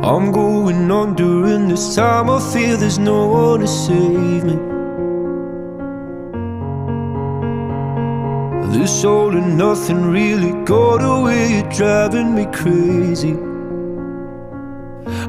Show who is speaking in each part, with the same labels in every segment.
Speaker 1: I'm going under, and this time I feel there's no one to save me. This all and nothing really got away, you're driving me crazy.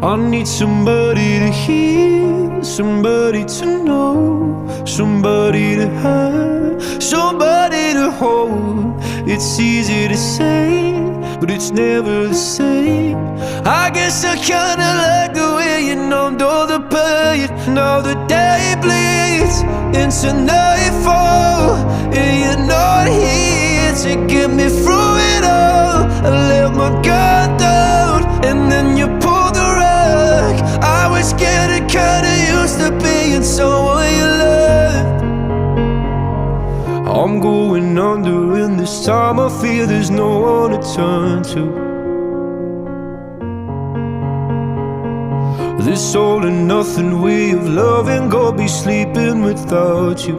Speaker 1: I need somebody to hear, somebody to know, somebody to have, somebody to hold. It's easy to say, but it's never the same. I guess I kinda like the way you numbed all the pain. Now the day bleeds into nightfall, and you're not here to get me through it all. I let my guard down, and then you pulled the rug. I was getting kinda used to being someone you loved. I'm going under, and this time I feel there's no one to turn to. This all and nothing way of loving, go be sleeping without you.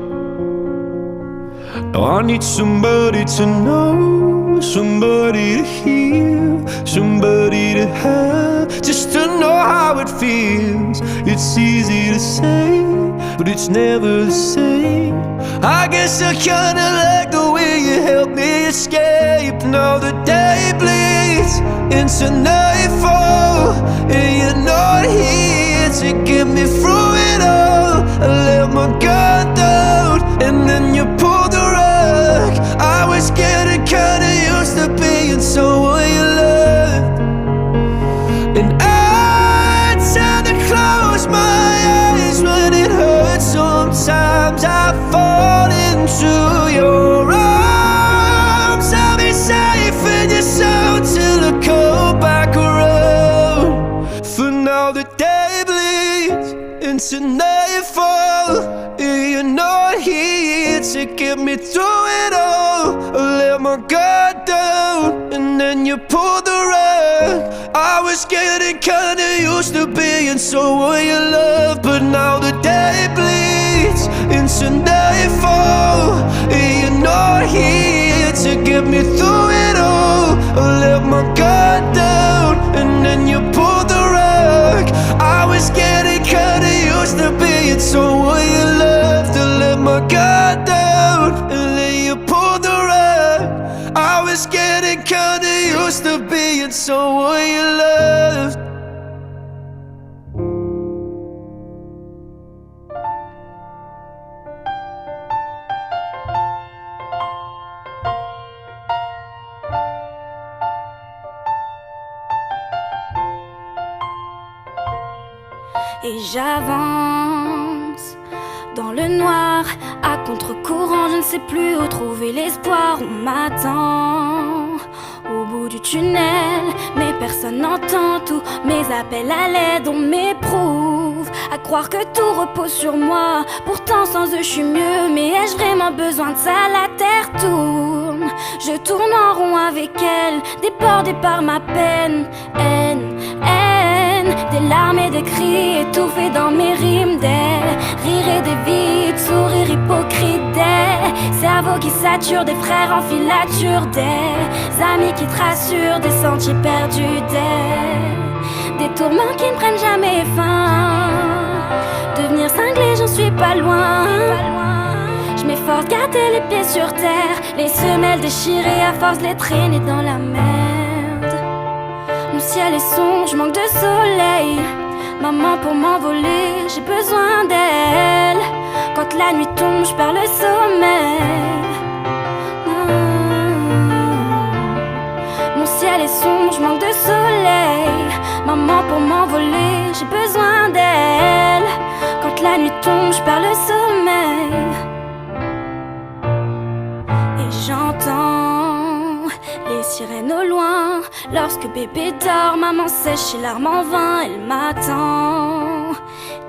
Speaker 1: Now I need somebody to know, somebody to hear, somebody to have, just to know how it feels. It's easy to say, but it's never the same. I guess I kinda like the way you helped me escape. Now the day bleeds into nightfall, and you're not here to get me through it all. I let my guard down, and then you pulled the rug. I was getting kinda used to being someone you loved. And I tend to close my eyes when it hurts. Sometimes I fall into your arms. I'll be safe in your soul till I come back around. For now the day bleeds into nightfall, and you're not here to get me through it all. I let my guard down, and then you pulled the rug. I was getting kinda used to being someone you love, but now the day bleeds into nightfall, and you're not here to get me through it all. I let my guard down, and then you pulled the rug. I was getting kinda used to being someone you loved. I let my guard down, and then you pulled the rug. I was getting kinda used to being someone you loved.
Speaker 2: Et j'avance dans le noir, à contre-courant, je ne sais plus où trouver l'espoir. On m'attend au bout du tunnel, mais personne n'entend tous mes appels à l'aide. On m'éprouve à croire que tout repose sur moi, pourtant sans eux je suis mieux. Mais ai-je vraiment besoin de ça? La terre tourne, je tourne en rond avec elle, débordée par ma peine. Haine, des larmes et des cris étouffés dans mes rimes, des rires et des vides, sourires hypocrites, des cerveaux qui saturent, des frères en filature, des amis qui te rassurent, des sentiers perdus, des tourments qui ne prennent jamais fin. Devenir cinglé, j'en suis pas loin. Je m'efforce de garder les pieds sur terre, les semelles déchirées à force de les traîner dans la merde. Mon ciel est sombre, je manque de soleil. Maman pour m'envoler, j'ai besoin d'elle. Quand la nuit tombe, je perds le sommeil. Mon ciel est sombre, je manque de soleil. Maman pour m'envoler, j'ai besoin d'elle. Quand la nuit tombe, je perds le sommeil. Et j'entends les sirènes au loin. Lorsque bébé dort, maman sèche ses larmes en vain. Elle m'attend,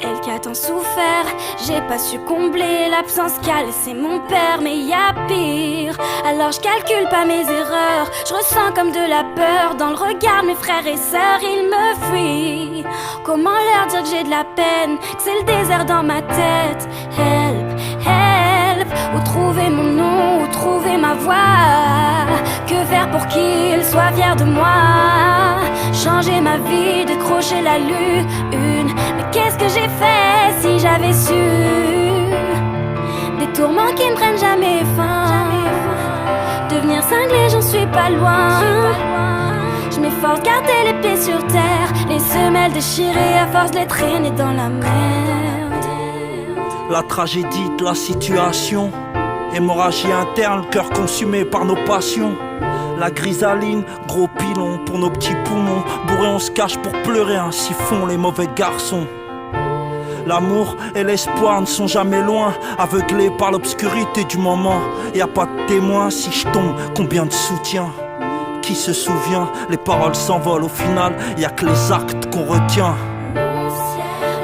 Speaker 2: elle qui a tant souffert. J'ai pas su combler l'absence qu'a laissé mon père. Mais y a pire, alors je calcule pas mes erreurs. Je ressens comme de la peur dans le regard de mes frères et sœurs. Ils me fuient, comment leur dire que j'ai de la peine, que c'est le désert dans ma tête. Help, help, où trouver mon nom, où trouver ma voix? Que faire pour qu'ils soient fiers de moi? changer ma vie, décrocher la lune. Mais qu'est-ce que j'ai fait si j'avais su? Des tourments qui ne prennent jamais fin. Devenir cinglé, j'en suis pas loin. Je m'efforce de garder les pieds sur terre, les semelles déchirées à force de les traîner dans la merde.
Speaker 3: La tragédie de la situation, hémorragie interne, cœur consumé par nos passions. La grisaline, gros pilon pour nos petits poumons. Bourré on se cache pour pleurer, ainsi font les mauvais garçons. L'amour et l'espoir ne sont jamais loin, aveuglés par l'obscurité du moment. Y a pas de témoin, si je tombe, combien de soutien? Qui se souvient? Les paroles s'envolent, au final, y a que les actes qu'on retient.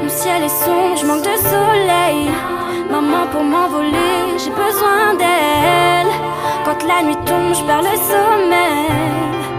Speaker 2: Mon ciel est sombre, je manque de soleil. Maman pour m'envoler, j'ai besoin d'elle. Quand la nuit tombe, je perds le sommeil.